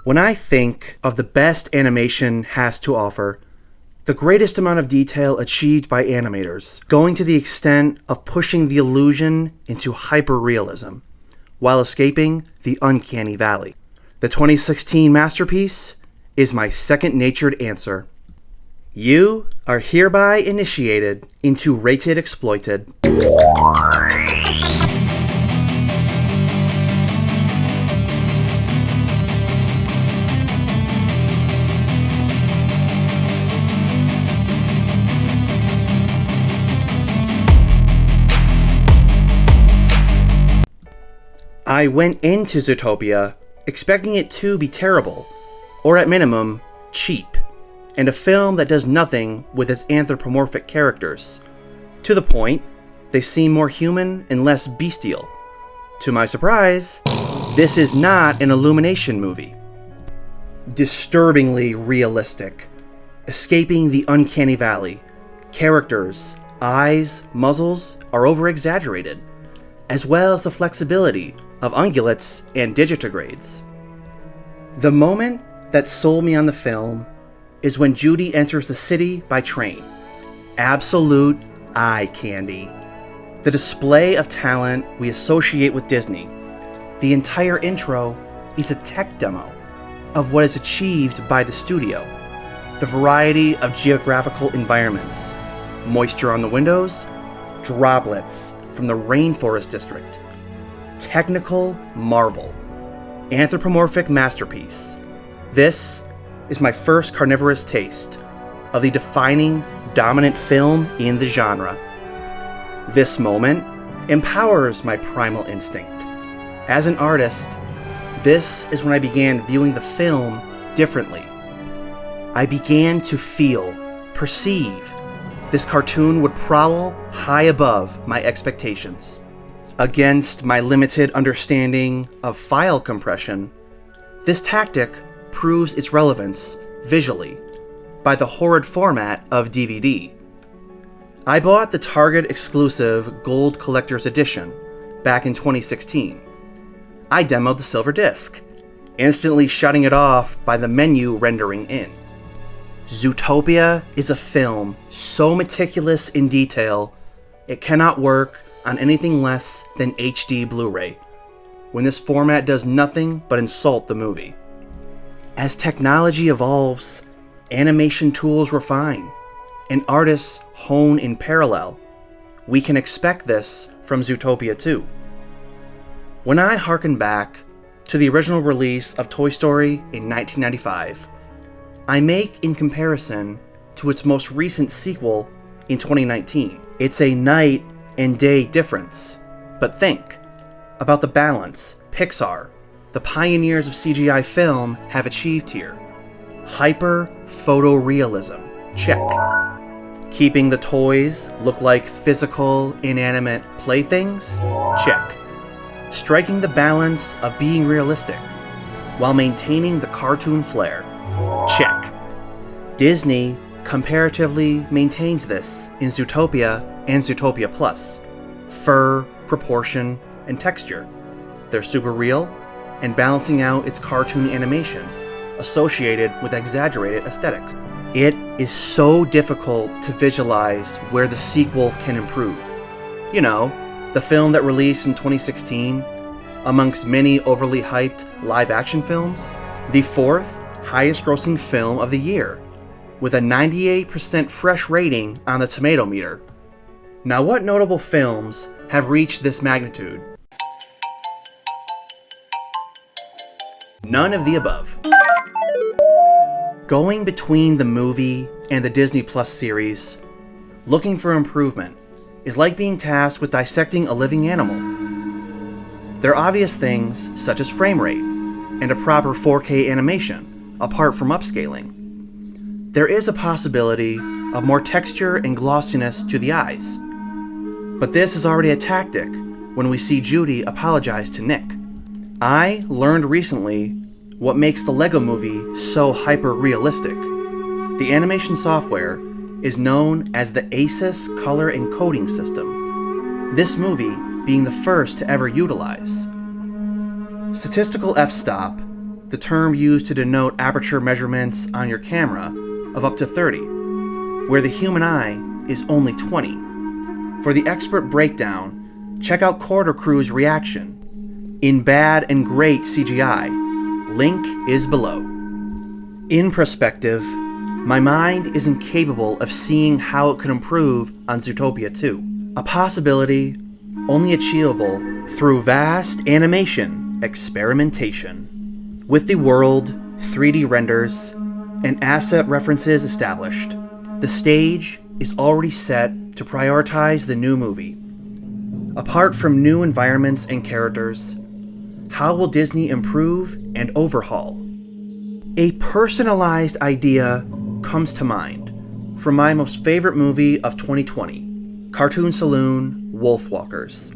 When I think of the best animation has to offer, the greatest amount of detail achieved by animators, going to the extent of pushing the illusion into hyper-realism, while escaping the uncanny valley. The 2016 masterpiece is my second-natured answer. You are hereby initiated into Rated Exploited. I went into Zootopia expecting it to be terrible, or at minimum, cheap, and a film that does nothing with its anthropomorphic characters. To the point, they seem more human and less bestial. To my surprise, this is not an Illumination movie. Disturbingly realistic, escaping the uncanny valley. Characters, eyes, muzzles are over-exaggerated, as well as the flexibility of ungulates and digitigrades. The moment that sold me on the film is when Judy enters the city by train. Absolute eye candy. The display of talent we associate with Disney. The entire intro is a tech demo of what is achieved by the studio. The variety of geographical environments, moisture on the windows, droplets from the rainforest district. Technical marvel. Anthropomorphic masterpiece. This is my first carnivorous taste of the defining dominant film in the genre. This moment empowers my primal instinct. As an artist, this is when I began viewing the film differently. I began to feel, perceive, this cartoon would prowl high above my expectations. Against my limited understanding of file compression, this tactic proves its relevance visually by the horrid format of DVD. I bought the Target exclusive Gold Collector's Edition back in 2016. I demoed the silver disc, instantly shutting it off by the menu rendering in. Zootopia is a film so meticulous in detail, it cannot work on anything less than HD Blu-ray, when this format does nothing but insult the movie. As technology evolves, animation tools refine, and artists hone in parallel, we can expect this from Zootopia 2. When I harken back to the original release of Toy Story in 1995, I make in comparison to its most recent sequel in 2019. It's a night and day difference, but think about the balance Pixar, the pioneers of CGI film, have achieved here. Hyper photorealism, check. Keeping the toys look like physical, inanimate playthings, check. Striking the balance of being realistic while maintaining the cartoon flair, check. Disney comparatively maintains this in Zootopia and Zootopia Plus. Fur, proportion, and texture. They're super real and balancing out its cartoon animation associated with exaggerated aesthetics. It is so difficult to visualize where the sequel can improve. You know, the film that released in 2016, amongst many overly hyped live-action films, the fourth highest-grossing film of the year, with a 98% fresh rating on the tomato meter. Now, what notable films have reached this magnitude? None of the above. Going between the movie and the Disney Plus series, looking for improvement is like being tasked with dissecting a living animal. There are obvious things such as frame rate and a proper 4K animation, apart from upscaling. There is a possibility of more texture and glossiness to the eyes. But this is already a tactic when we see Judy apologize to Nick. I learned recently what makes the Lego Movie so hyper-realistic. The animation software is known as the ASUS Color Encoding System, this movie being the first to ever utilize. Statistical f-stop the term used to denote aperture measurements on your camera, of up to 30, where the human eye is only 20. For the expert breakdown, check out Quarter Crew's reaction. In bad and great CGI, link is below. In perspective, my mind is incapable of seeing how it could improve on Zootopia 2, a possibility only achievable through vast animation experimentation. With the world, 3D renders, and asset references established, the stage is already set to prioritize the new movie. Apart from new environments and characters, how will Disney improve and overhaul? A personalized idea comes to mind from my most favorite movie of 2020, Cartoon Saloon Wolfwalkers.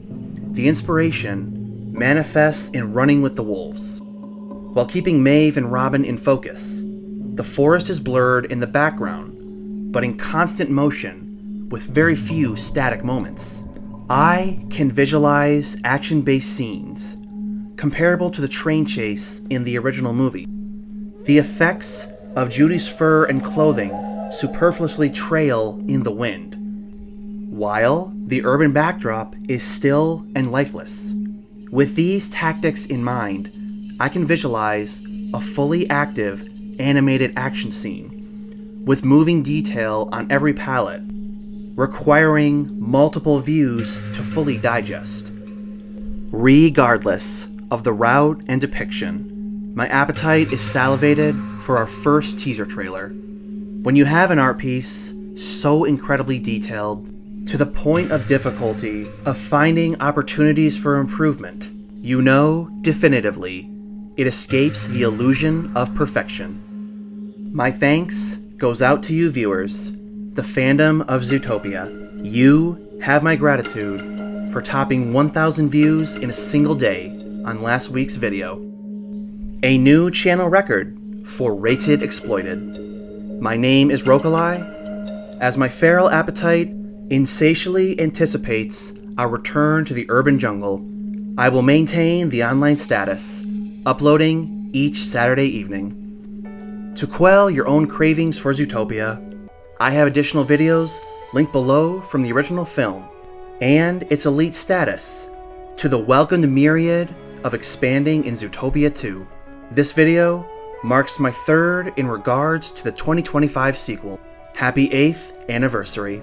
The inspiration manifests in running with the wolves. While keeping Maeve and Robin in focus, the forest is blurred in the background, but in constant motion with very few static moments. I can visualize action-based scenes comparable to the train chase in the original movie. The effects of Judy's fur and clothing superfluously trail in the wind, while the urban backdrop is still and lifeless. With these tactics in mind, I can visualize a fully active animated action scene with moving detail on every palette, requiring multiple views to fully digest. Regardless of the route and depiction, my appetite is salivated for our first teaser trailer. When you have an art piece so incredibly detailed, to the point of difficulty of finding opportunities for improvement, you know definitively it escapes the illusion of perfection. My thanks goes out to you viewers, the fandom of Zootopia. You have my gratitude for topping 1,000 views in a single day on last week's video. A new channel record for Rated Exploited. My name is Rokalai. As my feral appetite insatiably anticipates our return to the urban jungle, I will maintain the online status, uploading each Saturday evening. To quell your own cravings for Zootopia, I have additional videos linked below from the original film and its elite status to the welcomed myriad of expanding in Zootopia 2. This video marks my third in regards to the 2025 sequel. Happy 8th anniversary.